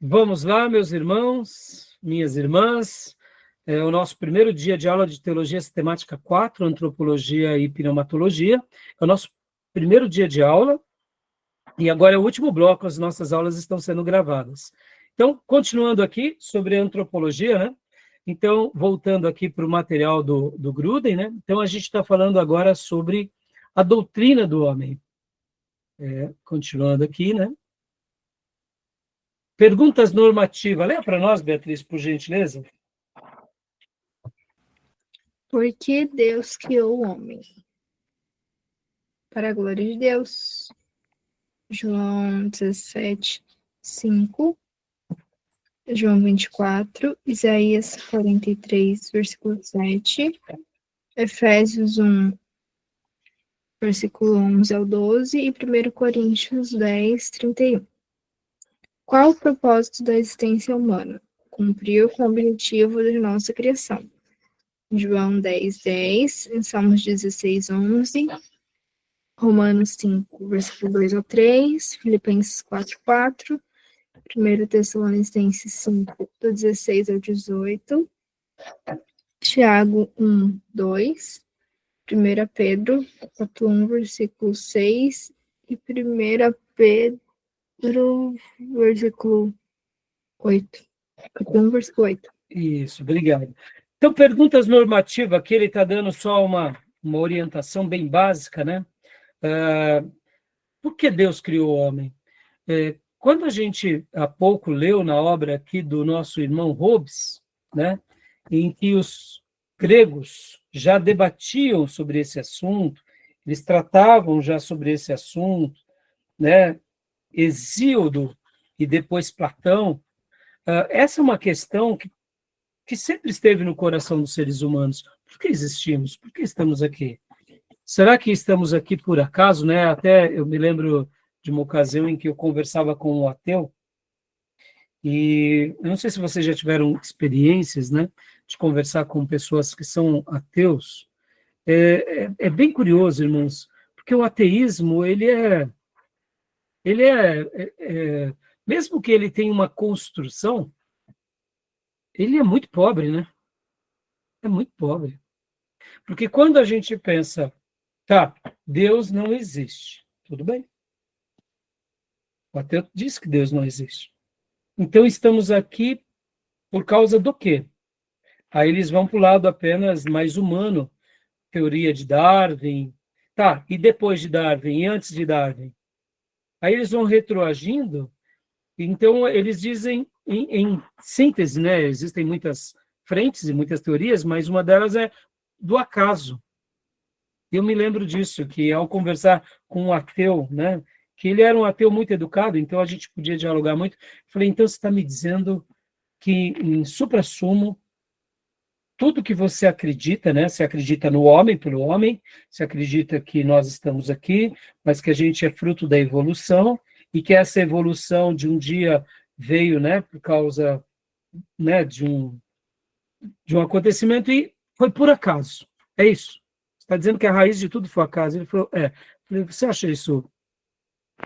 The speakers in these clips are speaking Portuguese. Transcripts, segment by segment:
Vamos lá, meus irmãos, minhas irmãs. É o nosso primeiro dia de aula de Teologia Sistemática 4, Antropologia e Pneumatologia. É o nosso primeiro dia de aula, e agora é o último bloco, as nossas aulas estão sendo gravadas. Então, continuando aqui sobre a antropologia, né? Então, voltando aqui para o material do Gruden, né? Então, a gente está falando agora sobre a doutrina do homem. Continuando aqui, né? Perguntas normativas. Lê para nós, Beatriz, por gentileza. Por que Deus criou o homem? Para a glória de Deus. João 17, 5. João 24. Isaías 43, versículo 7. Efésios 1, versículo 11 ao 12. E 1 Coríntios 10, 31. Qual o propósito da existência humana? Cumprir com o objetivo de nossa criação. João 10, 10. Em Salmos 16, 11. Romanos 5, versículo 2 ao 3, Filipenses 4, 4, 1 Tessalonicenses 5, do 16 ao 18, Tiago 1, 2, 1 Pedro 4, 1, versículo 6 e 1 Pedro, versículo 8. 4, 1, versículo 8. Isso, obrigado. Então, perguntas normativas, aqui ele está dando só uma orientação bem básica, né? Por que Deus criou o homem? Quando a gente, há pouco, leu na obra aqui do nosso irmão Hobbes, né, em que os gregos já debatiam sobre esse assunto, eles tratavam já sobre esse assunto, né, Hesíodo e depois Platão, essa é uma questão que sempre esteve no coração dos seres humanos. Por que existimos? Por que estamos aqui? Será que estamos aqui por acaso, né? Até eu me lembro de uma ocasião em que eu conversava com um ateu, e eu não sei se vocês já tiveram experiências, né, de conversar com pessoas que são ateus. É bem curioso, irmãos, porque o ateísmo, mesmo que ele tenha uma construção, ele é muito pobre, né? É muito pobre. Porque quando a gente pensa, tá, Deus não existe, tudo bem. O ateu diz que Deus não existe. Então, estamos aqui por causa do quê? Aí eles vão para o lado apenas mais humano, teoria de Darwin. Tá, e depois de Darwin, e antes de Darwin? Aí eles vão retroagindo, então eles dizem, em síntese, né? Existem muitas frentes e muitas teorias, mas uma delas é do acaso. Eu me lembro disso, que ao conversar com um ateu, né, que ele era um ateu muito educado, então a gente podia dialogar muito. Falei, então você está me dizendo que, em suprassumo, tudo que você acredita, né, você acredita no homem, pelo homem, você acredita que nós estamos aqui, mas que a gente é fruto da evolução, e que essa evolução de um dia veio, né, por causa, né, de um acontecimento, e foi por acaso. É isso. Está dizendo que a raiz de tudo foi acaso. Ele falou, Falei, você acha isso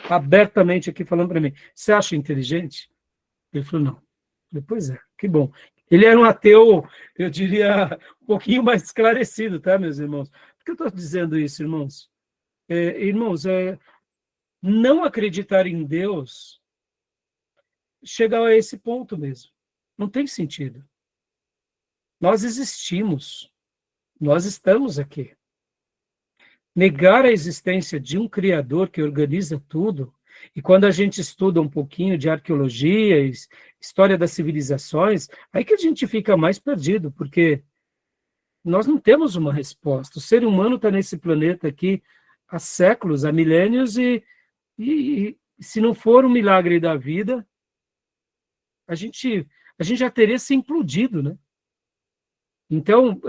abertamente aqui falando para mim? Você acha inteligente? Ele falou, não. Falei, pois é, que bom. Ele era um ateu, eu diria, um pouquinho mais esclarecido, tá, meus irmãos? Por que eu estou dizendo isso, irmãos? Irmãos, não acreditar em Deus chega a esse ponto mesmo. Não tem sentido. Nós existimos. Nós estamos aqui. Negar a existência de um Criador que organiza tudo, e quando a gente estuda um pouquinho de arqueologia, história das civilizações, aí que a gente fica mais perdido, porque nós não temos uma resposta. O ser humano está nesse planeta aqui há séculos, há milênios, e se não for um milagre da vida, a gente já teria se implodido, né? Então,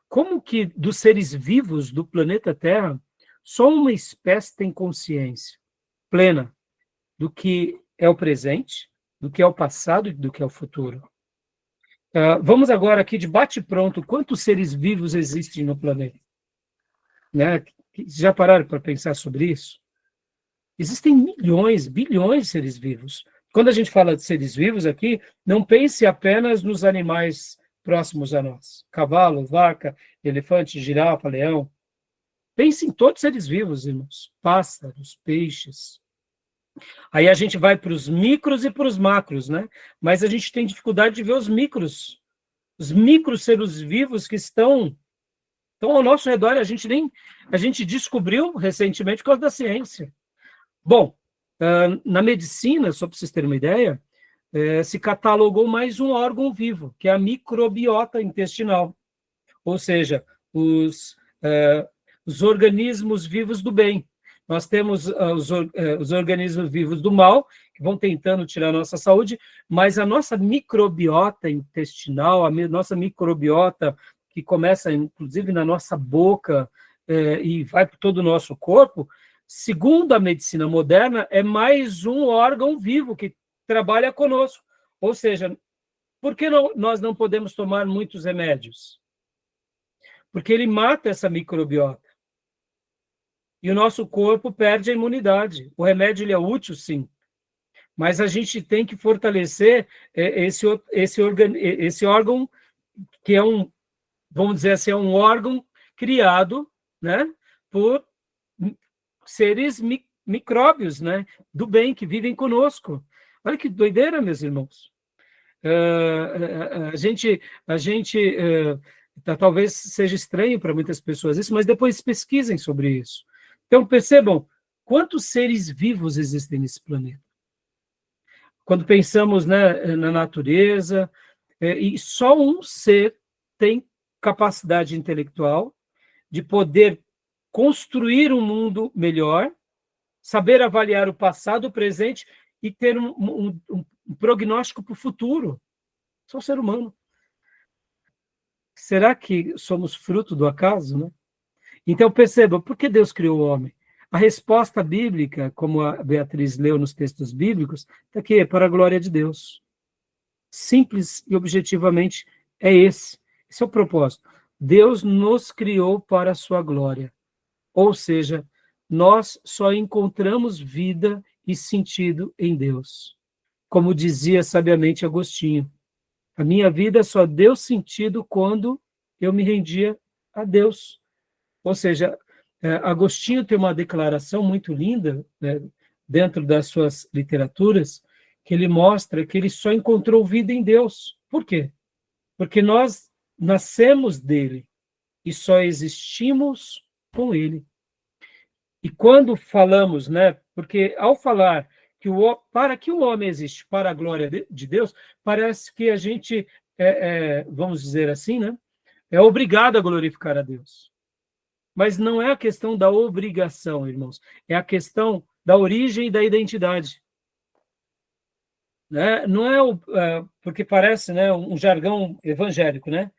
como que dos seres vivos do planeta Terra, só uma espécie tem consciência plena do que é o presente, do que é o passado e do que é o futuro? Vamos agora aqui de bate-pronto, quantos seres vivos existem no planeta? Né? Já pararam para pensar sobre isso? Existem milhões, bilhões de seres vivos. Quando a gente fala de seres vivos aqui, não pense apenas nos animais próximos a nós. Cavalo, vaca, elefante, girafa, leão. Pense em todos os seres vivos, irmãos. Pássaros, peixes. Aí a gente vai para os micros e para os macros, né? Mas a gente tem dificuldade de ver os micros seres vivos que estão ao nosso redor. A gente descobriu recentemente por causa da ciência. Bom, na medicina, só para vocês terem uma ideia, se catalogou mais um órgão vivo, que é a microbiota intestinal, ou seja, os organismos vivos do bem. Nós temos os organismos vivos do mal, que vão tentando tirar a nossa saúde, mas a nossa microbiota intestinal, a nossa microbiota, que começa, inclusive, na nossa boca e vai para todo o nosso corpo, segundo a medicina moderna, é mais um órgão vivo que trabalha conosco. Ou seja, por que nós não podemos tomar muitos remédios? Porque ele mata essa microbiota. E o nosso corpo perde a imunidade. O remédio ele é útil, sim, mas a gente tem que fortalecer esse órgão, que é vamos dizer assim, é um órgão criado, né, por seres micróbios, né, do bem, que vivem conosco. Olha que doideira, meus irmãos. A gente talvez seja estranho para muitas pessoas isso, mas depois pesquisem sobre isso. Então, percebam quantos seres vivos existem nesse planeta. Quando pensamos, né, na natureza, e só um ser tem capacidade intelectual de poder construir um mundo melhor, saber avaliar o passado, o presente e ter um prognóstico para o futuro. Só o ser humano. Será que somos fruto do acaso, né? Então, perceba, por que Deus criou o homem? A resposta bíblica, como a Beatriz leu nos textos bíblicos, está aqui, é para a glória de Deus. Simples e objetivamente é esse. Esse é o propósito. Deus nos criou para a sua glória. Ou seja, nós só encontramos vida e sentido em Deus. Como dizia sabiamente Agostinho, a minha vida só deu sentido quando eu me rendia a Deus. Ou seja, Agostinho tem uma declaração muito linda, né, dentro das suas literaturas, que ele mostra que ele só encontrou vida em Deus. Por quê? Porque nós nascemos dele e só existimos com ele. E quando falamos, né, porque ao falar que para que o homem existe para a glória de Deus, parece que a gente, vamos dizer assim, né, é obrigado a glorificar a Deus. Mas não é a questão da obrigação, irmãos, é a questão da origem e da identidade. Né? Não é porque parece, né, um jargão evangélico, né?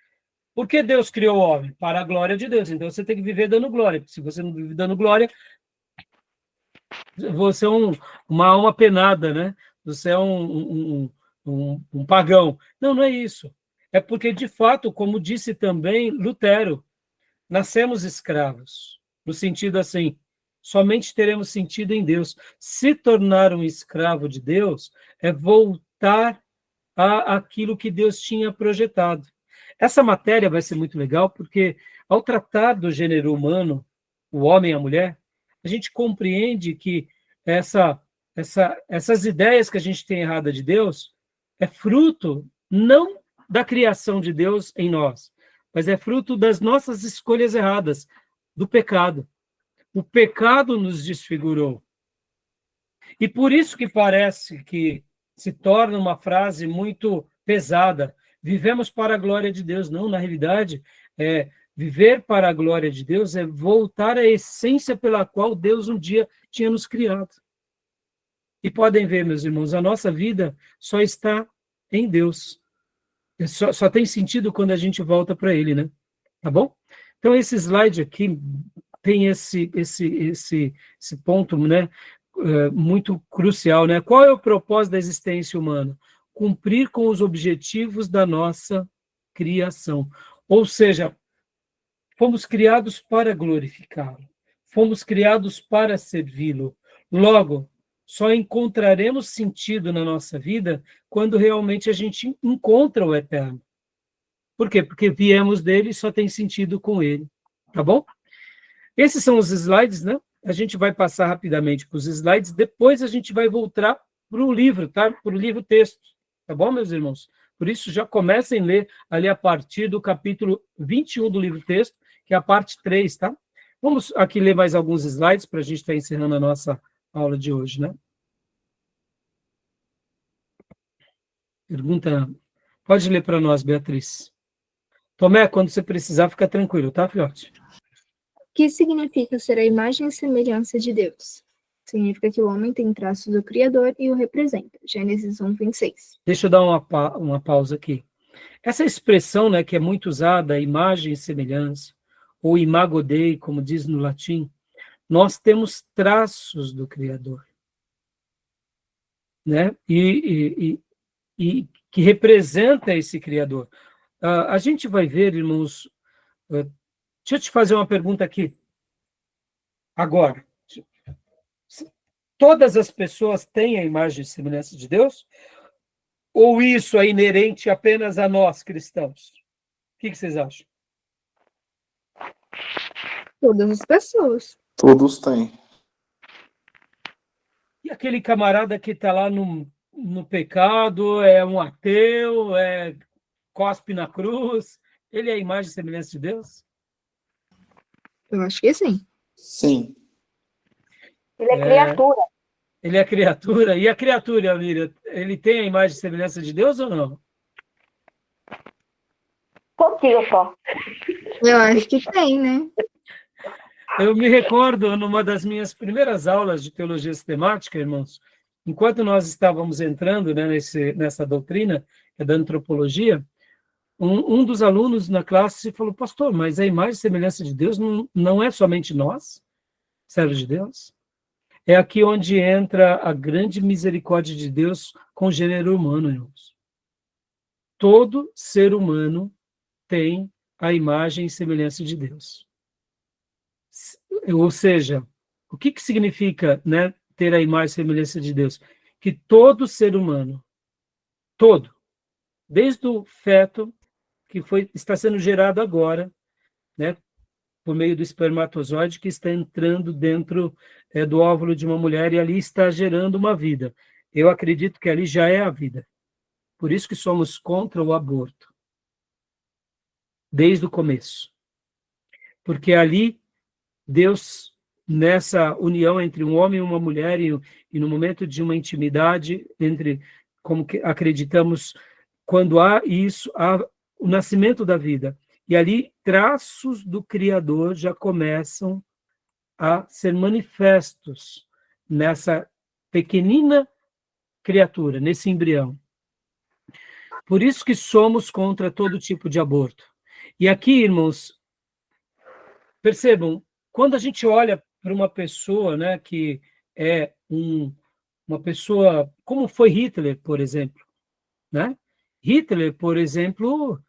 Por que Deus criou o homem? Para a glória de Deus. Então você tem que viver dando glória. Se você não vive dando glória, você é uma alma penada, né? Você é um pagão. Não, não é isso. É porque, de fato, como disse também Lutero, nascemos escravos. No sentido assim, somente teremos sentido em Deus. Se tornar um escravo de Deus é voltar àquilo que Deus tinha projetado. Essa matéria vai ser muito legal, porque ao tratar do gênero humano, o homem e a mulher, a gente compreende que essas ideias que a gente tem errada de Deus é fruto não da criação de Deus em nós, mas é fruto das nossas escolhas erradas, do pecado. O pecado nos desfigurou. E por isso que parece que se torna uma frase muito pesada. Vivemos para a glória de Deus. Não, na realidade, viver para a glória de Deus é voltar à essência pela qual Deus um dia tinha nos criado. E podem ver, meus irmãos, a nossa vida só está em Deus. Só tem sentido quando a gente volta para Ele, né? Tá bom? Então, esse slide aqui tem esse ponto, né, muito crucial, né? Qual é o propósito da existência humana? Cumprir com os objetivos da nossa criação. Ou seja, fomos criados para glorificá-lo. Fomos criados para servi-lo. Logo, só encontraremos sentido na nossa vida quando realmente a gente encontra o eterno. Por quê? Porque viemos dele e só tem sentido com ele. Tá bom? Esses são os slides, né? A gente vai passar rapidamente para os slides, depois a gente vai voltar para o livro, tá? Para o livro texto. Tá bom, meus irmãos? Por isso, já comecem a ler ali a partir do capítulo 21 do livro texto, que é a parte 3, tá? Vamos aqui ler mais alguns slides para a gente estar encerrando a nossa aula de hoje, né? Pergunta. Pode ler para nós, Beatriz. Tomé, quando você precisar, fica tranquilo, tá, filhote? O que significa ser a imagem e semelhança de Deus? Significa que o homem tem traços do Criador e o representa. Gênesis 1:26. Deixa eu dar uma pausa aqui. Essa expressão, né, que é muito usada, imagem e semelhança, ou imago Dei, como diz no latim, nós temos traços do Criador, né? E que representa esse Criador. A gente vai ver, irmãos, deixa eu te fazer uma pergunta aqui. Agora, todas as pessoas têm a imagem e semelhança de Deus? Ou isso é inerente apenas a nós, cristãos? O que vocês acham? Todas as pessoas. Todos têm. E aquele camarada que está lá no pecado, é um ateu, cospe na cruz, ele é a imagem e semelhança de Deus? Eu acho que sim. Sim. Ele é criatura. Ele é criatura. E a criatura, Miriam, ele tem a imagem e semelhança de Deus ou não? Pouquinho só. Eu acho que tem, né? Eu me recordo, numa das minhas primeiras aulas de teologia sistemática, irmãos, enquanto nós estávamos entrando, né, nessa doutrina, que é da antropologia, um dos alunos na classe falou, pastor, mas a imagem e semelhança de Deus não é somente nós, servos de Deus? É aqui onde entra a grande misericórdia de Deus com o gênero humano, irmãos. Todo ser humano tem a imagem e semelhança de Deus. Ou seja, o que significa, né, ter a imagem e semelhança de Deus? Que todo ser humano, todo, desde o feto que está sendo gerado agora, né, por meio do espermatozoide que está entrando dentro do óvulo de uma mulher e ali está gerando uma vida. Eu acredito que ali já é a vida. Por isso que somos contra o aborto. Desde o começo. Porque ali, Deus, nessa união entre um homem e uma mulher, e no momento de uma intimidade, como que acreditamos, quando há isso, há o nascimento da vida. E ali, traços do Criador já começam a ser manifestos nessa pequenina criatura, nesse embrião. Por isso que somos contra todo tipo de aborto. E aqui, irmãos, percebam, quando a gente olha para uma pessoa, né, que é uma pessoa, como foi Hitler, por exemplo, né? Hitler, por exemplo,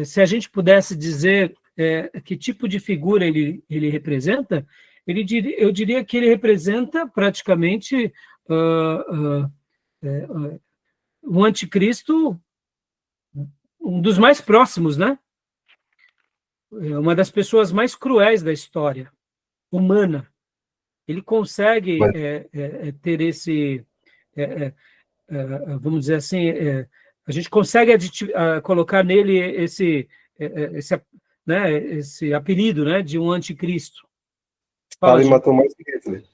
se a gente pudesse dizer que tipo de figura ele representa, eu diria que ele representa praticamente um anticristo, um dos mais próximos, né? Uma das pessoas mais cruéis da história humana. Ele consegue ter esse, vamos dizer assim, a gente consegue colocar nele esse apelido, né, de um anticristo. Stalin matou mais que Hitler.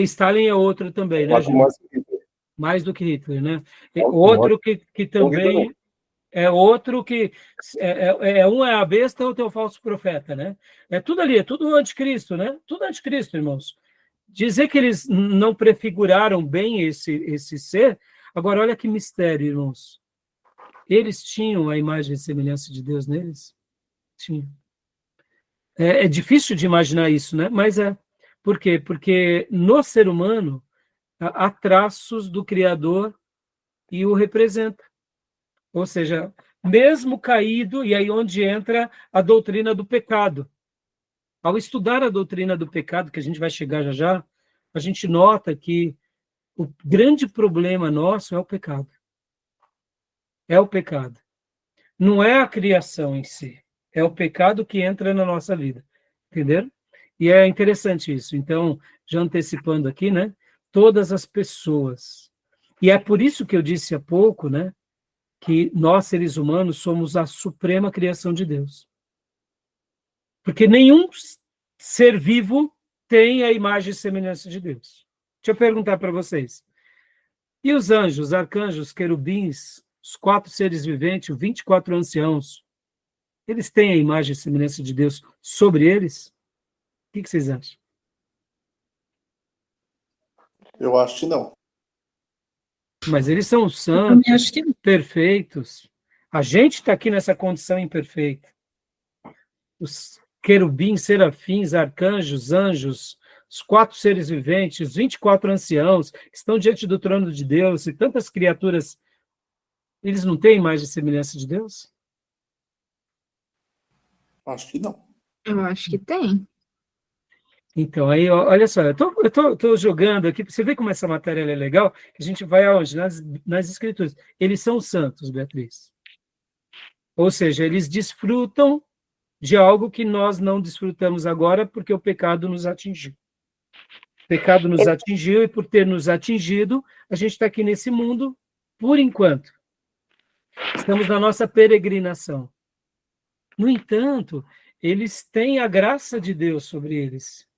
Stalin é outro também, né, Matou mais que Hitler. mais do que Hitler, né? Outro que também é outro que um é a besta, outro é o falso profeta, né? É tudo ali, é tudo anticristo, né? Tudo anticristo, irmãos. Dizer que eles não prefiguraram bem esse ser, agora olha que mistério, irmãos. Eles tinham a imagem e semelhança de Deus neles? Tinham. É difícil de imaginar isso, né? Mas é. Por quê? Porque no ser humano há traços do Criador e o representa. Ou seja, mesmo caído, e aí onde entra a doutrina do pecado. Ao estudar a doutrina do pecado, que a gente vai chegar já, a gente nota que O grande problema nosso é o pecado. É o pecado. Não é a criação em si. É o pecado que entra na nossa vida. Entenderam? E é interessante isso. Então, já antecipando aqui, né? Todas as pessoas. E é por isso que eu disse há pouco, né? Que nós, seres humanos, somos a suprema criação de Deus. Porque nenhum ser vivo tem a imagem e semelhança de Deus. Deixa eu perguntar para vocês. E os anjos, arcanjos, querubins, os 4 seres viventes, os 24 anciãos, eles têm a imagem e semelhança de Deus sobre eles? O que vocês acham? Eu acho que não. Mas eles são Eu santos, também acho que não. perfeitos. A gente está aqui nessa condição imperfeita. Os querubins, serafins, arcanjos, anjos, os 4 seres viventes, os 24 anciãos, que estão diante do trono de Deus, e tantas criaturas, eles não têm imagem e semelhança de Deus? Acho que não. Eu acho que tem. Então, aí, olha só, eu tô jogando aqui, para você ver como essa matéria é legal, que a gente vai aonde? Nas escrituras. Eles são santos, Beatriz. Ou seja, eles desfrutam de algo que nós não desfrutamos agora, porque o pecado nos atingiu. O pecado nos atingiu, e por ter nos atingido, a gente está aqui nesse mundo, por enquanto. Estamos na nossa peregrinação. No entanto, eles têm a graça de Deus sobre eles.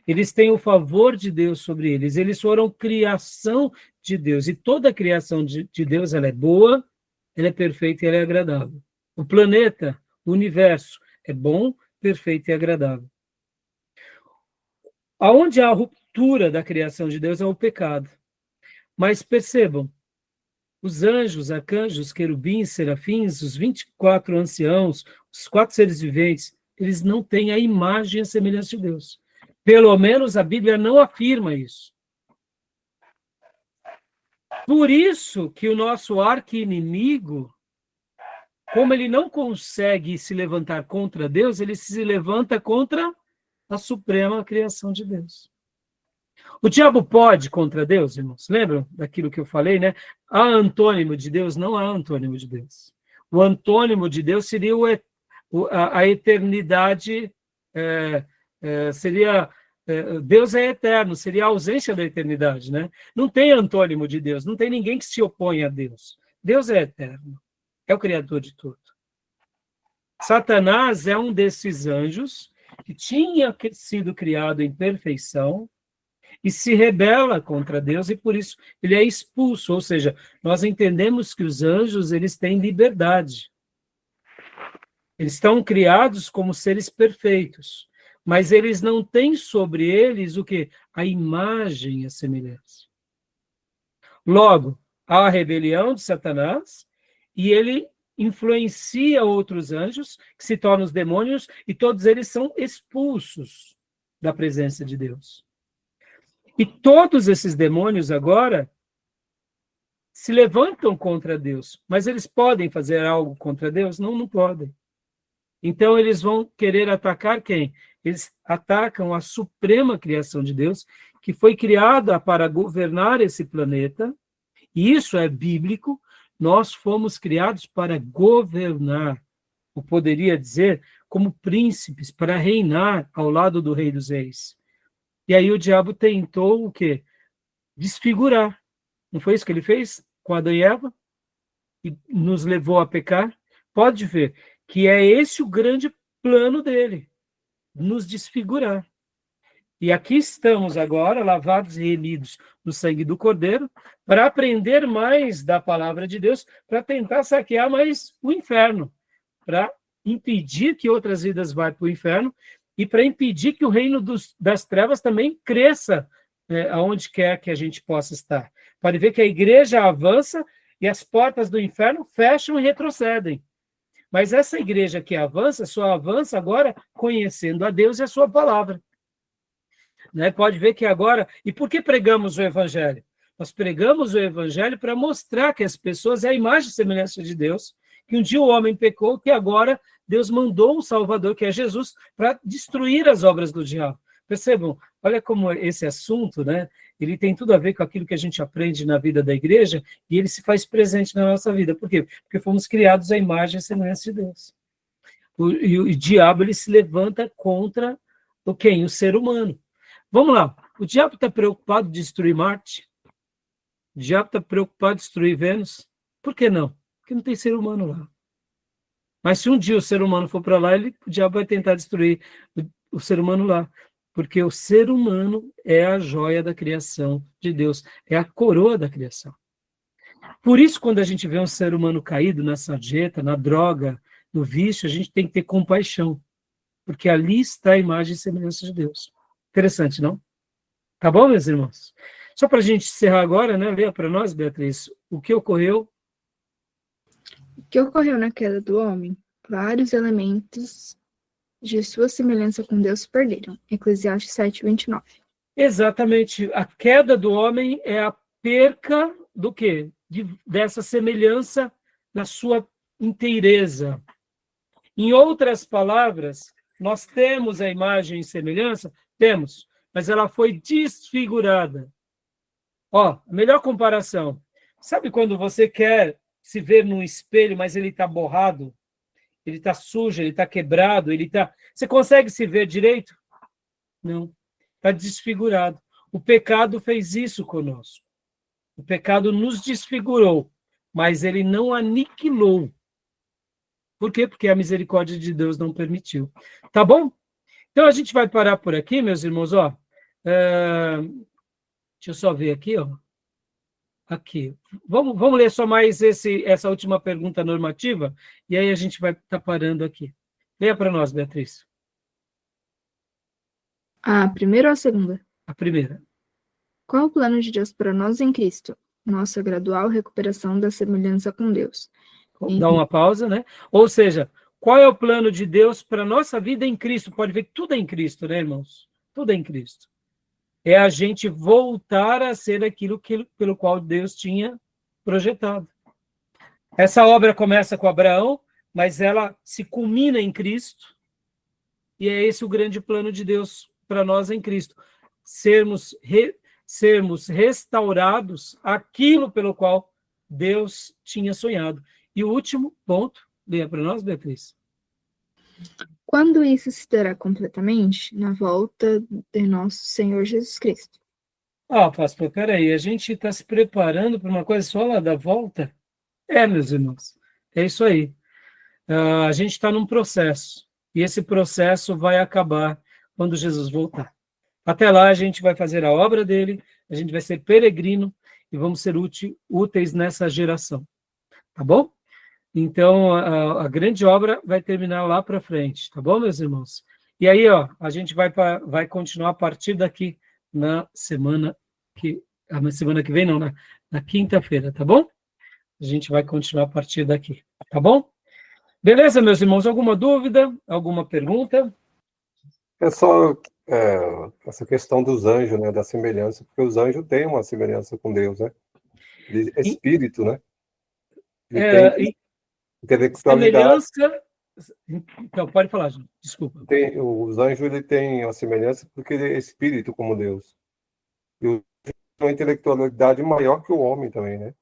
Eles têm o favor de Deus sobre eles. Eles foram criação de Deus. E toda a criação de Deus, ela é boa, ela é perfeita e ela é agradável. O planeta, o universo, é bom, perfeito e agradável. Aonde há a ruptura da criação de Deus é o pecado. Mas percebam, os anjos, arcanjos, querubins, serafins, os 24 anciãos, os 4 seres viventes, eles não têm a imagem e a semelhança de Deus. Pelo menos a Bíblia não afirma isso. Por isso que o nosso arqui-inimigo, como ele não consegue se levantar contra Deus, ele se levanta contra a suprema criação de Deus. O diabo pode contra Deus, irmãos? Lembram daquilo que eu falei, né? Há antônimo de Deus? Não há antônimo de Deus. O antônimo de Deus seria a eternidade, seria... Deus é eterno, seria a ausência da eternidade, né? Não tem antônimo de Deus, não tem ninguém que se opõe a Deus. Deus é eterno, é o Criador de tudo. Satanás é um desses anjos que tinha sido criado em perfeição e se rebela contra Deus, e por isso ele é expulso. Ou seja, nós entendemos que os anjos, eles têm liberdade. Eles estão criados como seres perfeitos, mas eles não têm sobre eles o quê? A imagem e a semelhança. Logo, há a rebelião de Satanás, e ele influencia outros anjos, que se tornam os demônios, e todos eles são expulsos da presença de Deus. E todos esses demônios agora se levantam contra Deus, mas eles podem fazer algo contra Deus? Não, não podem. Então eles vão querer atacar quem? Eles atacam a suprema criação de Deus, que foi criada para governar esse planeta, e isso é bíblico. Nós fomos criados para governar, ou poderia dizer, como príncipes, para reinar ao lado do Rei dos Reis. E aí o diabo tentou o quê? Desfigurar. Não foi isso que ele fez com Adão e Eva? E nos levou a pecar? Pode ver que é esse o grande plano dele, nos desfigurar. E aqui estamos agora, lavados e remidos no sangue do Cordeiro, para aprender mais da palavra de Deus, para tentar saquear mais o inferno, para impedir que outras vidas vá para o inferno e para impedir que o reino das trevas também cresça aonde quer que a gente possa estar. Pode ver que a igreja avança e as portas do inferno fecham e retrocedem. Mas essa igreja que avança, só avança agora conhecendo a Deus e a sua palavra. Né? Pode ver que agora... E por que pregamos o evangelho? Nós pregamos o evangelho para mostrar que as pessoas é a imagem e semelhança de Deus, que um dia o homem pecou, que agora Deus mandou um Salvador, que é Jesus, para destruir as obras do diabo. Percebam, olha como esse assunto, né? ele tem tudo a ver com aquilo que a gente aprende na vida da igreja, e ele se faz presente na nossa vida. Por quê? Porque fomos criados à imagem e semelhança de Deus. E o diabo, ele se levanta contra o quem? O ser humano. Vamos lá. O diabo está preocupado em destruir Marte? O diabo está preocupado em destruir Vênus? Por que não? Porque não tem ser humano lá. Mas se um dia o ser humano for para lá, o diabo vai tentar destruir o ser humano lá. Porque o ser humano é a joia da criação de Deus, é a coroa da criação. Por isso, quando a gente vê um ser humano caído na sarjeta, na droga, no vício, a gente tem que ter compaixão, porque ali está a imagem e semelhança de Deus. Interessante, não? Tá bom, meus irmãos? Só para a gente encerrar agora, né? Leia para nós, Beatriz, o que ocorreu. O que ocorreu na queda do homem? Vários elementos de sua semelhança com Deus se perderam. Eclesiastes 7:29. Exatamente. A queda do homem é a perca do quê? Dessa semelhança na sua inteireza. Em outras palavras, nós temos a imagem e semelhança? Temos, mas ela foi desfigurada. Ó, a melhor comparação. Sabe quando você quer se ver num espelho, mas ele está borrado? Ele está sujo, ele está quebrado, ele está... Você consegue se ver direito? Não. Está desfigurado. O pecado fez isso conosco. O pecado nos desfigurou, mas ele não aniquilou. Por quê? Porque a misericórdia de Deus não permitiu. Tá bom? Então a gente vai parar por aqui, meus irmãos. Ó, deixa eu só ver aqui, ó. Aqui. Vamos ler só mais essa última pergunta normativa, e aí a gente vai estar parando aqui. Leia para nós, Beatriz. A primeira ou a segunda? A primeira. Qual o plano de Deus para nós em Cristo? Nossa gradual recuperação da semelhança com Deus. Dá uma pausa, né? Ou seja, qual é o plano de Deus para a nossa vida em Cristo? Pode ver que tudo é em Cristo, né, irmãos? Tudo é em Cristo. É a gente voltar a ser aquilo pelo qual Deus tinha projetado. Essa obra começa com Abraão, mas ela se culmina em Cristo, e é esse o grande plano de Deus para nós em Cristo. Sermos restaurados aquilo pelo qual Deus tinha sonhado. E o último ponto, leia para nós, Beatriz. Quando isso se dará completamente? Na volta de nosso Senhor Jesus Cristo. Pastor, peraí, a gente está se preparando para uma coisa só lá da volta? Meus irmãos, é isso aí. A gente está num processo, e esse processo vai acabar quando Jesus voltar. Até lá a gente vai fazer a obra dele, a gente vai ser peregrino e vamos ser úteis nessa geração. Tá bom? Então, a grande obra vai terminar lá para frente, tá bom, meus irmãos? E aí, ó, a gente vai continuar a partir daqui na semana que vem, não, na quinta-feira, tá bom? A gente vai continuar a partir daqui, tá bom? Beleza, meus irmãos? Alguma dúvida? Alguma pergunta? É só essa questão dos anjos, né, da semelhança, porque os anjos têm uma semelhança com Deus, né? Ele é espírito, né? Ele tem intelectualidade. Semelhança... Então, pode falar, gente. Desculpa. Os anjos ele têm a semelhança porque ele é espírito como Deus. E o anjo tem uma intelectualidade maior que o homem também, né?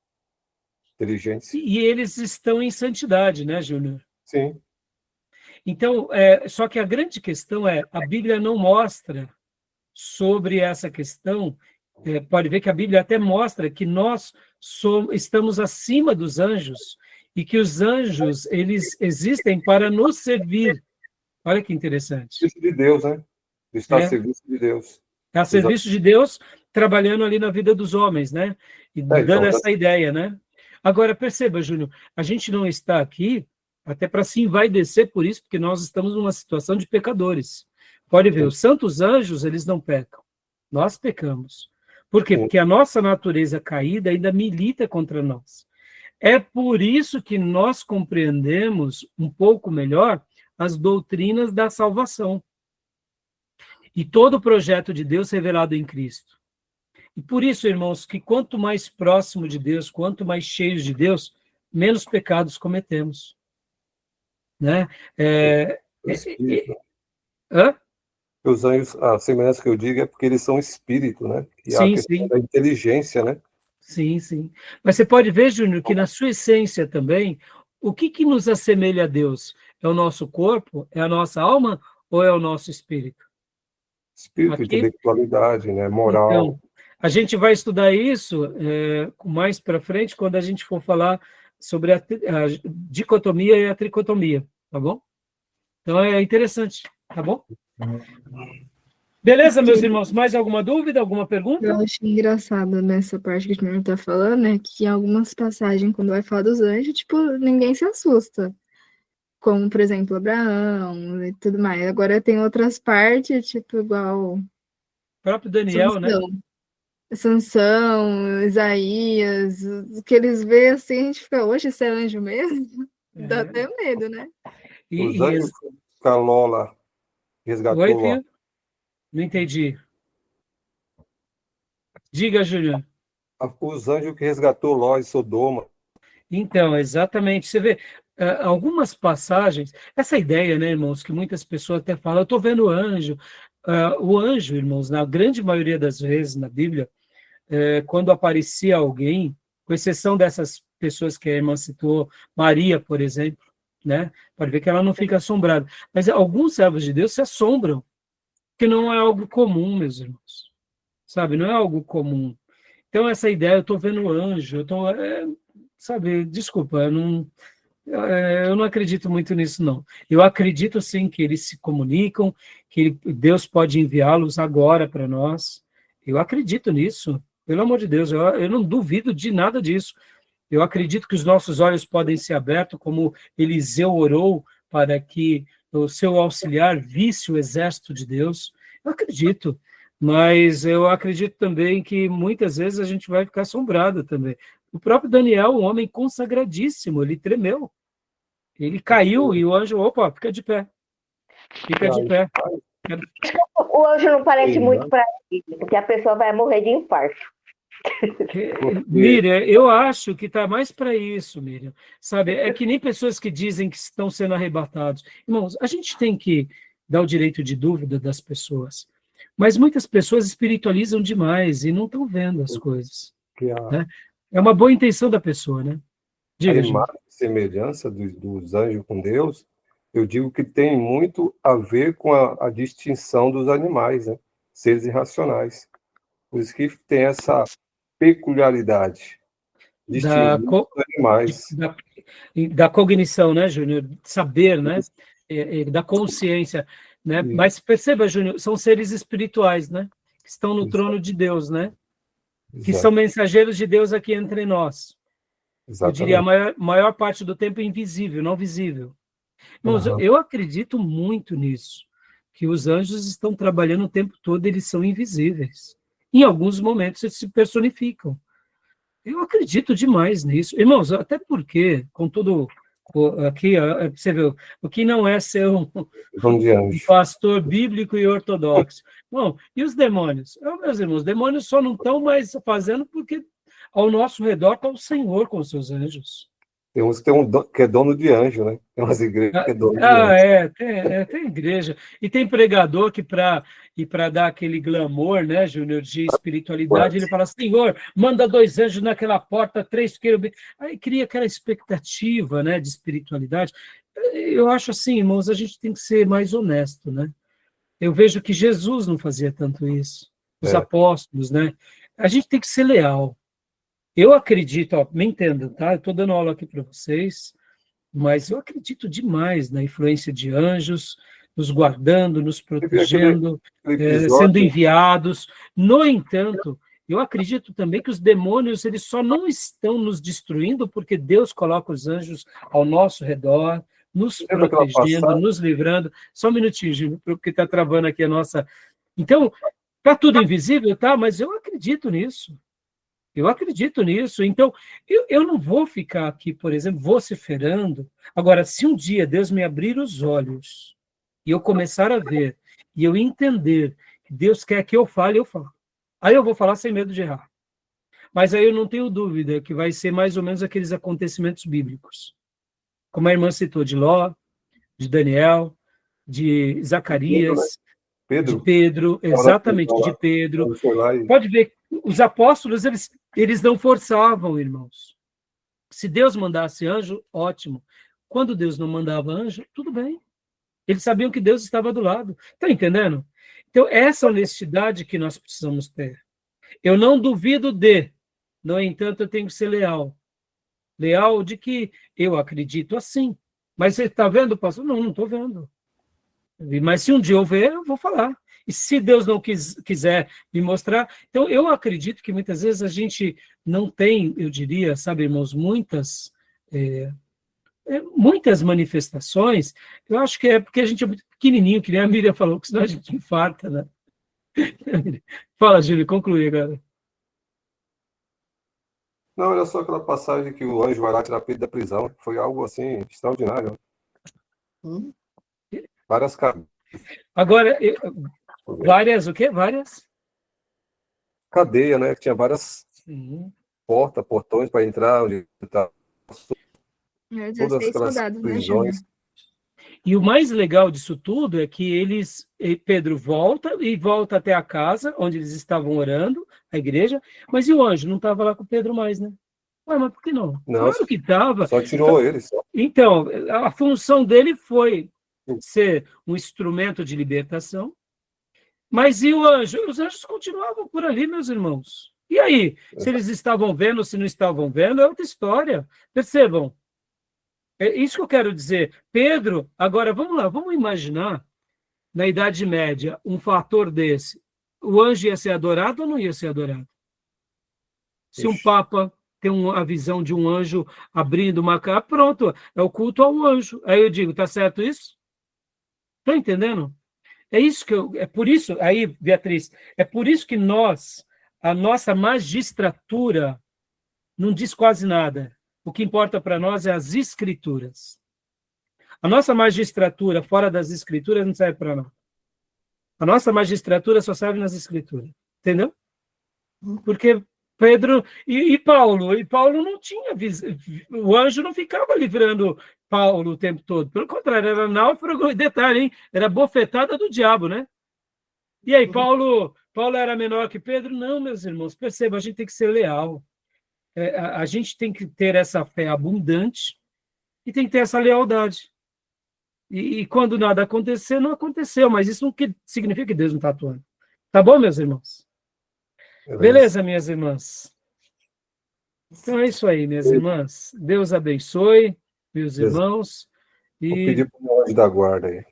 Inteligência. E eles estão em santidade, né, Júnior? Sim. Então, só que a grande questão é, a Bíblia não mostra sobre essa questão, pode ver que a Bíblia até mostra que nós estamos acima dos anjos e que os anjos, eles existem para nos servir. Olha que interessante. Serviço de Deus, né? Está a serviço de Deus. Está a serviço de Deus, trabalhando ali na vida dos homens, né? E dando essa ideia, né? Agora, perceba, Júnior, a gente não está aqui até para se envaidecer por isso, porque nós estamos numa situação de pecadores. Pode ver, os santos anjos, eles não pecam. Nós pecamos. Por quê? Porque a nossa natureza caída ainda milita contra nós. É por isso que nós compreendemos um pouco melhor as doutrinas da salvação. E todo o projeto de Deus revelado em Cristo. E por isso, irmãos, que quanto mais próximo de Deus, quanto mais cheios de Deus, menos pecados cometemos. Né? Espírito. Hã? Os anjos, a semelhança que eu digo é porque eles são espírito, né? E a Sim, questão sim, da inteligência, né? sim, sim. Mas você pode ver, Júnior, que na sua essência também, o que que nos assemelha a Deus? É o nosso corpo? É a nossa alma? Ou é o nosso espírito? Espírito, Aqui, intelectualidade, né? Moral. então, a gente vai estudar isso mais para frente, quando a gente for falar sobre a dicotomia e a tricotomia, tá bom? Então é interessante, tá bom? Beleza, meus irmãos? Mais alguma dúvida, alguma pergunta? Eu acho engraçado nessa parte que o Júnior tá falando, né? Que em algumas passagens, quando vai falar dos anjos, tipo, ninguém se assusta. Como, por exemplo, Abraão e tudo mais. Agora tem outras partes, tipo, igual O próprio Daniel, né? Sansão. Sansão, Isaías, o que eles vê assim, a gente fica, hoje isso é anjo mesmo? Dá É. até medo, né? Os E, anjos que a Lola oi, resgatou Ló. filho? Não entendi. Diga, Júnior. Os anjos que resgatou Ló e Sodoma. Então, exatamente. Você vê algumas passagens, essa ideia, né, irmãos, que muitas pessoas até falam, eu estou vendo anjo. O anjo, irmãos, na grande maioria das vezes na Bíblia, quando aparecia alguém, com exceção dessas pessoas que a irmã citou, Maria, por exemplo, né? Pode ver que ela não fica assombrada. Mas alguns servos de Deus se assombram, que não é algo comum, meus irmãos. Sabe, não é algo comum. Então, essa ideia, eu estou vendo anjo, sabe, desculpa, eu não acredito muito nisso, não. Eu acredito, sim, que eles se comunicam, que Deus pode enviá-los agora para nós. Eu acredito nisso, pelo amor de Deus, eu não duvido de nada disso. Eu acredito que os nossos olhos podem ser abertos, como Eliseu orou para que o seu auxiliar visse o exército de Deus. Eu acredito, mas eu acredito também que muitas vezes a gente vai ficar assombrado também. O próprio Daniel, um homem consagradíssimo, ele tremeu. Ele caiu e o anjo, opa, fica de pé. Fica de pé. O anjo não parece Sim, muito né? para ele, porque a pessoa vai morrer de infarto. Miriam, eu acho que está mais para isso, Miriam. Sabe, é que nem pessoas que dizem que estão sendo arrebatados. Irmãos, a gente tem que dar o direito de dúvida das pessoas. Mas muitas pessoas espiritualizam demais e não estão vendo as coisas, Que né? É uma boa intenção da pessoa, né? a Diga, Júnior. imagem e semelhança dos anjos com Deus, eu digo que tem muito a ver com a distinção dos animais, né? Seres irracionais. Por isso que tem essa peculiaridade, Da, distinguir os animais. da, da cognição, né, Júnior? Saber, né? Da consciência, né? Isso, Mas perceba, Júnior, são seres espirituais, né? Que estão no trono de Deus, né? Que são exato, mensageiros de Deus aqui entre nós. Eu diria a exatamente. maior parte do tempo invisível, não visível. Irmãos, Aham. eu acredito muito nisso, que os anjos estão trabalhando o tempo todo, eles são invisíveis. Em alguns momentos eles se personificam. Eu acredito demais nisso. Irmãos, até porque, com tudo aqui, você vê, o que não é ser um Vão de anjo. pastor bíblico e ortodoxo. Bom, e os demônios? Meus irmãos, os demônios só não estão mais fazendo porque ao nosso redor está o Senhor com os seus anjos. Tem uns que, tem que é dono de anjo, né? Tem umas igrejas que é dono de anjo. Tem igreja. E tem pregador que, para dar aquele glamour, né, Júnior, de espiritualidade, ele fala: Senhor, manda 2 anjos naquela porta, 3 querubins. Aí cria aquela expectativa, né, de espiritualidade. Eu acho assim, irmãos, a gente tem que ser mais honesto, né? Eu vejo que Jesus não fazia tanto isso. Os É. apóstolos, né? A gente tem que ser leal. Eu acredito, ó, me entendam, tá? Eu estou dando aula aqui para vocês, mas eu acredito demais na influência de anjos, nos guardando, nos Teve aquele protegendo, sendo episódio, enviados. No entanto, eu acredito também que os demônios eles só não estão nos destruindo porque Deus coloca os anjos ao nosso redor, nos lembra aquela protegendo, passagem? nos livrando. Só um minutinho, Gil, porque está travando aqui a nossa. Então, está tudo invisível, tá? Mas eu acredito nisso. Eu acredito nisso. Então, eu não vou ficar aqui, por exemplo, vociferando. Agora, se um dia Deus me abrir os olhos e eu começar a ver, e eu entender que Deus quer que eu fale, eu falo. Aí eu vou falar sem medo de errar. Mas aí eu não tenho dúvida que vai ser mais ou menos aqueles acontecimentos bíblicos. Como a irmã citou, de Ló, de Daniel, de Seguindo, né? Zacarias, Pedro? De Pedro, exatamente, de Pedro. Ele foi lá e... Pode ver, os apóstolos, eles não forçavam, irmãos. Se Deus mandasse anjo, ótimo. Quando Deus não mandava anjo, tudo bem. Eles sabiam que Deus estava do lado. Está entendendo? Então, essa honestidade que nós precisamos ter. Eu não duvido no entanto, eu tenho que ser leal. Leal de que eu acredito assim. Mas você está vendo, pastor? Não estou vendo. Mas se um dia eu ver, eu vou falar. E se Deus não quiser me mostrar... Então, eu acredito que muitas vezes a gente não tem, eu diria, sabe, irmãos, muitas manifestações. Eu acho que é porque a gente é muito pequenininho, que nem a Miriam falou, que senão a gente infarta, né? Fala, Júlio, conclui agora. Não, olha só aquela passagem que o anjo vai lá tirar Pedro da prisão. Foi algo assim extraordinário. Várias cadeias. Agora, várias, o quê? Várias? Cadeia, né? Que tinha várias portões para entrar, onde está todas 16 aquelas soldados, né, prisões. Júnior? E o mais legal disso tudo é que Pedro volta até a casa, onde eles estavam orando, a igreja, mas e o anjo? Não estava lá com Pedro mais, né? Ué, mas por que não? Não, Claro que estava. só tirou ele. Só. Então, a função dele foi ser um instrumento de libertação, mas e o anjo? Os anjos continuavam por ali, meus irmãos. E aí? Se eles estavam vendo, se não estavam vendo, é outra história. Percebam. É isso que eu quero dizer. Pedro, agora vamos lá, vamos imaginar, na Idade Média, um fator desse. O anjo ia ser adorado ou não ia ser adorado? Se um papa tem a visão de um anjo abrindo uma cara, pronto, é o culto ao anjo. Aí eu digo, tá certo isso? Está entendendo? É isso que é por isso, aí, Beatriz, é por isso que a nossa magistratura não diz quase nada. O que importa para nós é as escrituras. A nossa magistratura fora das escrituras não serve para nada. A nossa magistratura só serve nas escrituras. Entendeu? Porque Pedro e Paulo não tinha visão. O anjo não ficava livrando Paulo o tempo todo. Pelo contrário, era náufrago. Detalhe, hein? Era bofetada do diabo, né? E aí, Paulo era menor que Pedro? Não, meus irmãos. Perceba, a gente tem que ser leal. A gente tem que ter essa fé abundante e tem que ter essa lealdade. E quando nada acontecer, não aconteceu, mas isso não significa que Deus não está atuando. Tá bom, meus irmãos? Beleza, minhas irmãs? Então é isso aí, minhas irmãs. Deus abençoe, meus irmãos. Vou pedir para o anjo da guarda aí.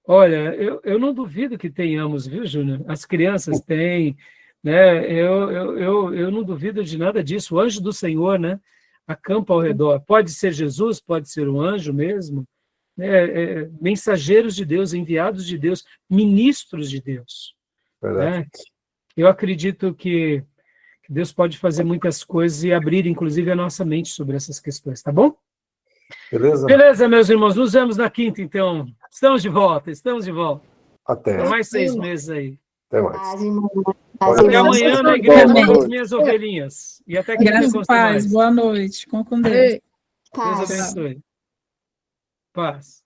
Olha, eu não duvido que tenhamos, viu, Júnior? As crianças têm, né? Eu não duvido de nada disso. O anjo do Senhor, né? Acampa ao redor. Pode ser Jesus, pode ser um anjo mesmo. Mensageiros de Deus, enviados de Deus, ministros de Deus. Né? Eu acredito que Deus pode fazer muitas coisas e abrir, inclusive, a nossa mente sobre essas questões, tá bom? Beleza? Beleza, meus irmãos. Nos vemos na quinta, então. Estamos de volta. Até. Mais 6 meses aí. Até mais. Até amanhã na igreja com as minhas ovelhinhas. E até que Graças e paz. Boa noite. Com Deus. Deus abençoe. Paz.